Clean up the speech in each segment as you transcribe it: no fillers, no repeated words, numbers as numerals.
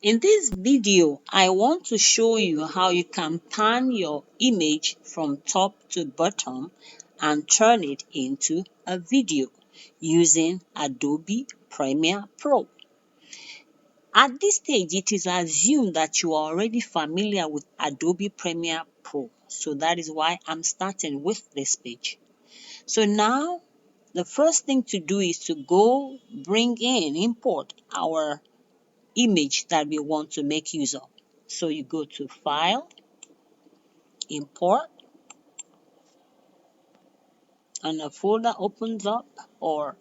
In this video, I want to show you how you can pan your image from top to bottom and turn it into a video using Adobe Premiere Pro. At this stage, it is assumed that you are already familiar with Adobe Premiere Pro. So that is why I'm starting with this page. So now, the first thing to do is to go import our image that we want to make use of. So you go to File, Import, and a folder opens up, or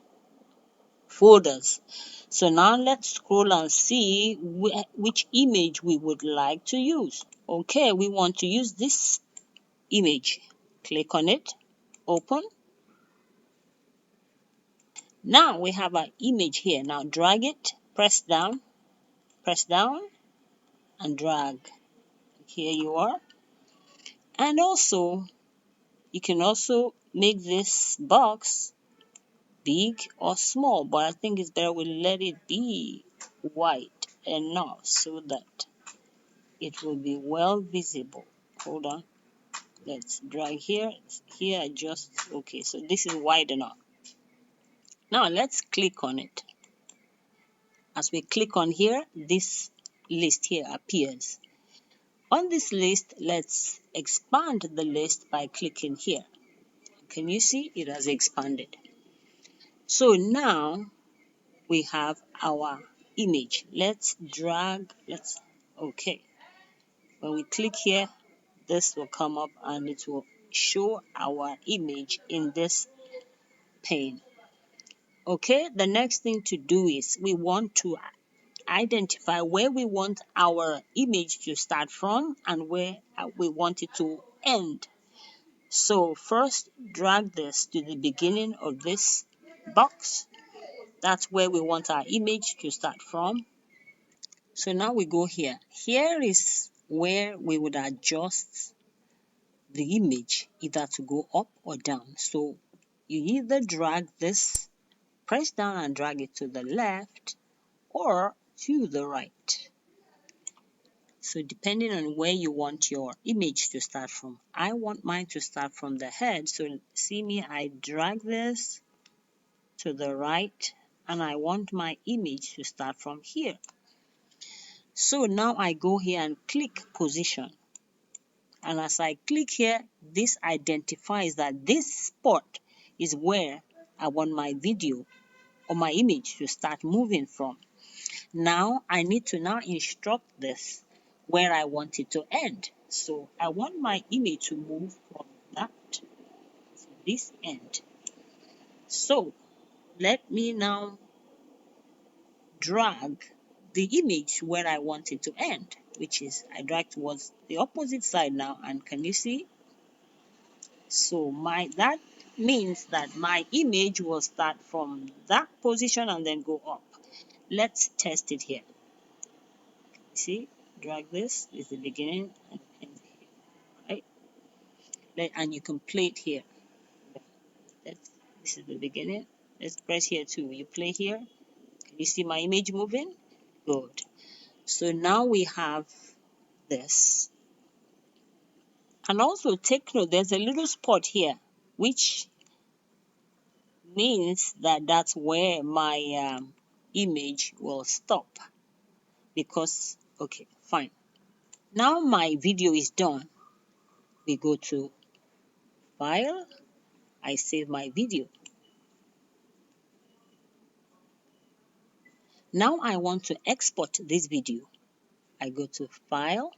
folders. So now let's scroll and see which image we would like to use. Okay, we want to use this image. Click on it, open. Now we have our image here. Now drag it, press down, and drag. Here you are. And also, you can also make this box big or small, but I think it's better we let it be wide enough so that it will be well visible. Hold on. Let's drag here. Here, just okay. So this is wide enough. Now let's click on it. As we click on here, this list here appears. On this list, let's expand the list by clicking here. Can you see it has expanded? So now we have our image. Let's drag, okay. When we click here, this will come up and it will show our image in this pane. Okay, the next thing to do is we want to identify where we want our image to start from and where we want it to end. So first, drag this to the beginning of this box. That's where we want our image to start from. So now we go here. Here is where we would adjust the image either to go up or down. So you either drag this, press down and drag it to the left or to the right. So depending on where you want your image to start from. I want mine to start from the head. So see me, I drag this to the right and I want my image to start from here. So now I go here and click position. And as I click here, this identifies that this spot is where I want my video or my image to start moving from. Now I need to instruct this where I want it to end. So I want my image to move from that to this end. So let me now drag the image where I want it to end, which is I drag towards the opposite side now, and can you see? So that means that my image will start from that position and then go up. Let's test it here. See, drag this is the beginning and end here, right? And you can play it here. This is the beginning. Let's press here too. You play here. Can you see my image moving? Good. So now we have this. And also take note, there's a little spot here, which means that that's where my image will stop. Because, okay, fine. Now my video is done. We go to File. I save my video. Now I want to export this video. I go to File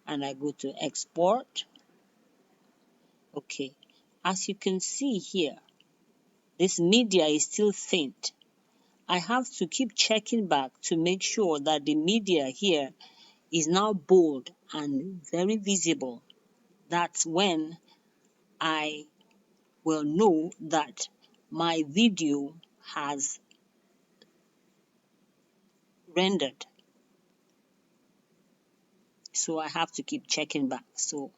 and I go to Export. Okay, as you can see here, this media is still faint. I have to keep checking back to make sure that the media here is now bold and very visible. That's when I will know that my video has rendered. So I have to keep checking back. So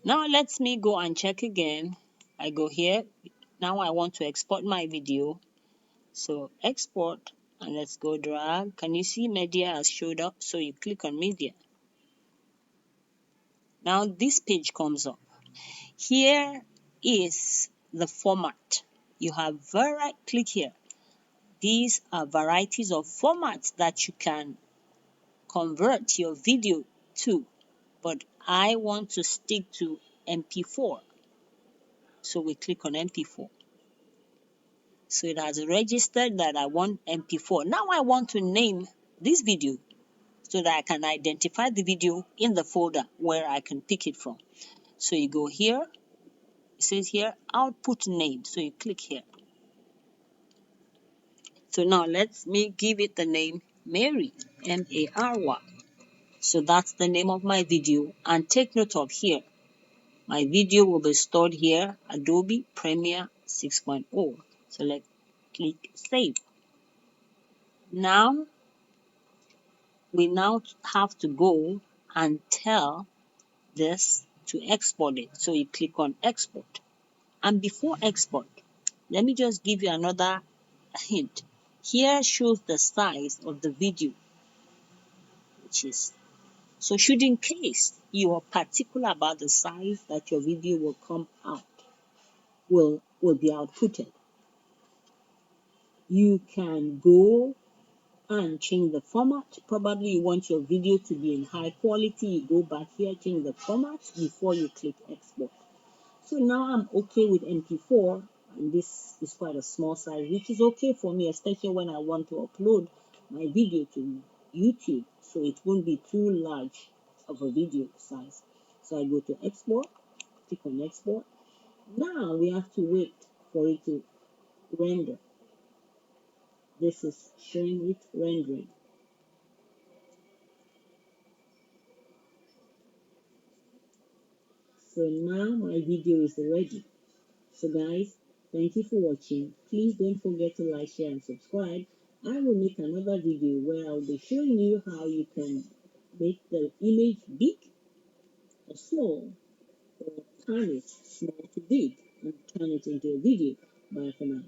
now let me go and check again. I go here. Now I want to export my video. So export, And let's go drag. Can you see media has showed up? So you click on media. Now this page comes up. Here is the format. You have click here. These are varieties of formats that you can convert your video to, but I want to stick to MP4. So we click on MP4. So it has registered that I want MP4. Now I want to name this video so that I can identify the video in the folder where I can pick it from. So you go here, it says here output name. So you click here. So now let me give it the name Mary, M-A-R-Y. So that's the name of my video. And take note of here, my video will be stored here, Adobe Premiere 6.0. So let's click save. Now, we now have to go and tell this to export it. So you click on export. And before export, let me just give you another hint. Here shows the size of the video, which is so should in case you are particular about the size that your video will come out, will be outputted, you can go and change the format. Probably you want your video to be in high quality. You go back here, change the format before you click export. So now I'm okay with MP4, and this is quite a small size, which is okay for me, especially when I want to upload my video to YouTube, so it won't be too large of a video size. So I go to export, click on export. Now we have to wait for it to render. This is showing it rendering. So now my video is ready. So guys, thank you for watching. Please don't forget to like, share and subscribe. I will make another video where I'll be showing you how you can make the image big or small, or turn it small to big and turn it into a video. Bye for now.